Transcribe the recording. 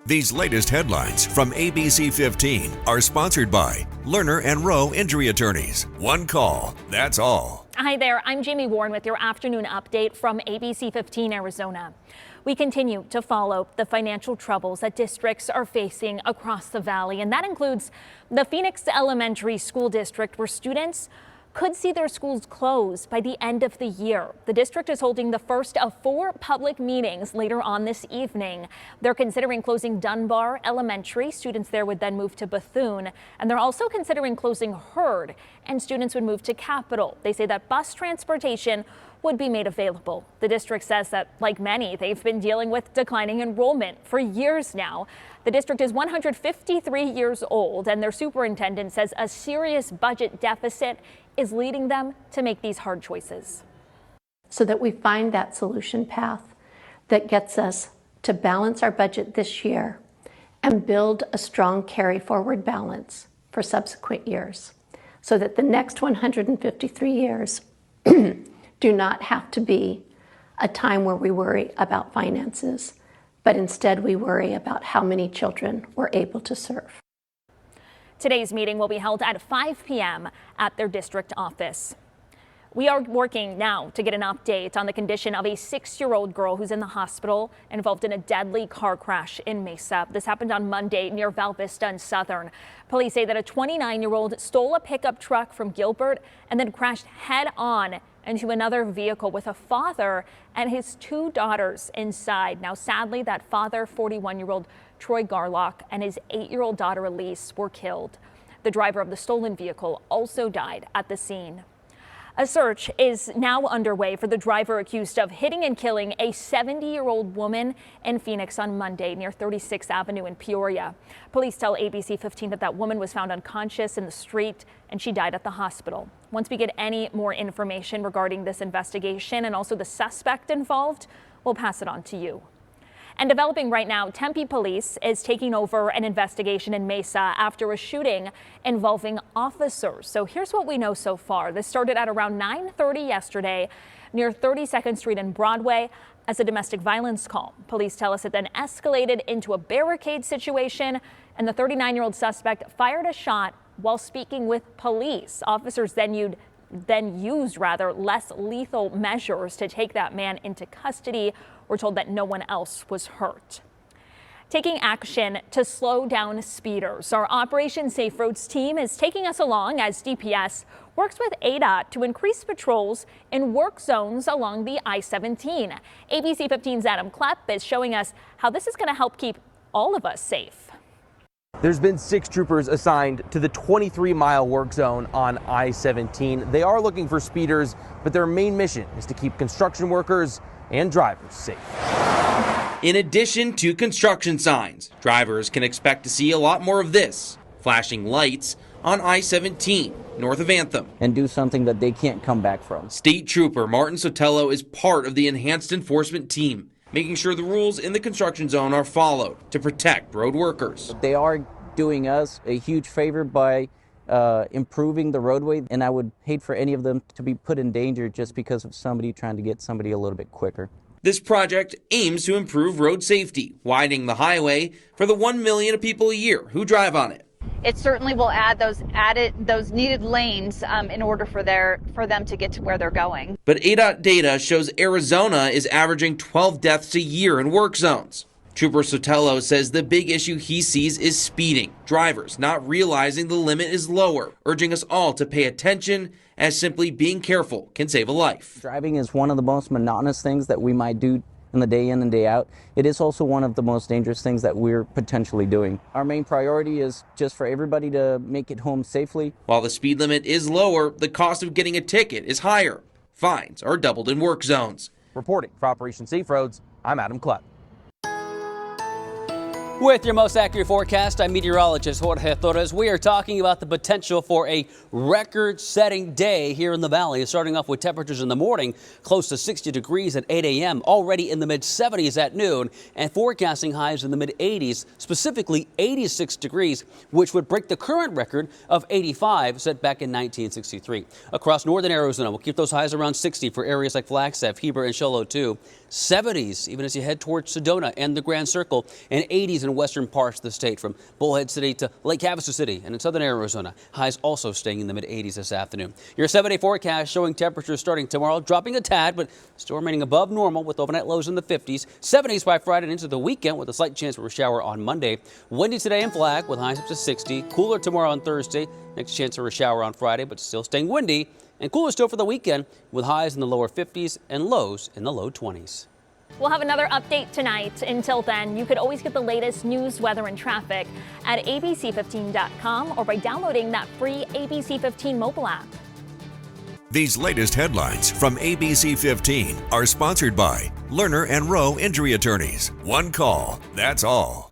These latest headlines from ABC15 are sponsored by Lerner and Rowe Injury Attorneys. One call, that's all. Hi there, I'm Jamie Warren with your afternoon update from ABC15 Arizona. We continue to follow the financial troubles that districts are facing across the valley, and that includes the Phoenix Elementary School District, where students could see their schools close by the end of the year. The district is holding the first of 4 public meetings later on this evening. They're considering closing Dunbar Elementary. Students there would then move to Bethune, and they're also considering closing Hurd, and students would move to Capitol. They say that bus transportation would be made available. The district says that, like many, they've been dealing with declining enrollment for years now. The district is 153 years old, and their superintendent says a serious budget deficit is leading them to make these hard choices. So that we find that solution path that gets us to balance our budget this year and build a strong carry forward balance for subsequent years, so that the next 153 years do not have to be a time where we worry about finances, but instead we worry about how many children we're able to serve. Today's meeting will be held at 5 p.m. at their district office. We are working now to get an update on the condition of a 6-year-old girl who's in the hospital involved in a deadly car crash in Mesa. This happened on Monday near Val Vista and Southern. Police say that a 29-year-old stole a pickup truck from Gilbert and then crashed head-on into another vehicle with a father and his 2 daughters inside. Now, sadly, that father, 41-year-old Troy Garlock, and his 8-year-old daughter Elise were killed. The driver of the stolen vehicle also died at the scene. A search is now underway for the driver accused of hitting and killing a 70-year-old woman in Phoenix on Monday near 36th Avenue in Peoria. Police tell ABC15 that that woman was found unconscious in the street and she died at the hospital. Once we get any more information regarding this investigation and also the suspect involved, we'll pass it on to you. And developing right now, Tempe police is taking over an investigation in Mesa after a shooting involving officers. So here's what we know so far. This started at around 9:30 yesterday near 32nd Street and Broadway as a domestic violence call. Police tell us it then escalated into a barricade situation, and the 39-year-old suspect fired a shot while speaking with police. Officers then used less lethal measures to take that man into custody. We're told that no one else was hurt. Taking action to slow down speeders, our Operation Safe Roads team is taking us along as DPS works with ADOT to increase patrols in work zones along the I-17. ABC15's Adam Klepp is showing us how this is going to help keep all of us safe. There's been 6 troopers assigned to the 23-mile work zone on I-17. They are looking for speeders, but their main mission is to keep construction workers and drivers safe. In addition to construction signs, drivers can expect to see a lot more of this, flashing lights on I-17 north of Anthem. And do something that they can't come back from. State Trooper Martin Sotelo is part of the enhanced enforcement team, making sure the rules in the construction zone are followed to protect road workers. They are doing us a huge favor by improving the roadway, and I would hate for any of them to be put in danger just because of somebody trying to get somebody a little bit quicker. This project aims to improve road safety, widening the highway for the 1 million people a year who drive on it. It certainly will add those needed lanes in order for them to get to where they're going. But ADOT data shows Arizona is averaging 12 deaths a year in work zones. Trooper Sotelo says the big issue he sees is speeding, drivers not realizing the limit is lower, urging us all to pay attention as simply being careful can save a life. Driving is one of the most monotonous things that we might do in the day in and day out. It is also one of the most dangerous things that we're potentially doing. Our main priority is just for everybody to make it home safely. While the speed limit is lower, the cost of getting a ticket is higher. Fines are doubled in work zones. Reporting for Operation Safe Roads, I'm Adam Klepp. With your most accurate forecast, I'm meteorologist Jorge Torres. We are talking about the potential for a record-setting day here in the valley. Starting off with temperatures in the morning, close to 60 degrees at 8 a.m., already in the mid-70s at noon, and forecasting highs in the mid-80s, specifically 86 degrees, which would break the current record of 85 set back in 1963. Across northern Arizona, we'll keep those highs around 60 for areas like Flagstaff, Heber, and Shoalo, too. 70s, even as you head towards Sedona and the Grand Circle, and 80s in in western parts of the state, from Bullhead City to Lake Havasu City and in southern Arizona. Highs also staying in the mid-80s this afternoon. Your 7-day forecast showing temperatures starting tomorrow dropping a tad, but still remaining above normal with overnight lows in the 50s. 70s by Friday and into the weekend with a slight chance for a shower on Monday. Windy today in Flag with highs up to 60. Cooler tomorrow on Thursday. Next chance for a shower on Friday, but still staying windy. And cooler still for the weekend with highs in the lower 50s and lows in the low 20s. We'll have another update tonight. Until then, you could always get the latest news, weather, and traffic at ABC15.com or by downloading that free ABC15 mobile app. These latest headlines from ABC15 are sponsored by Lerner and Rowe Injury Attorneys. One call, that's all.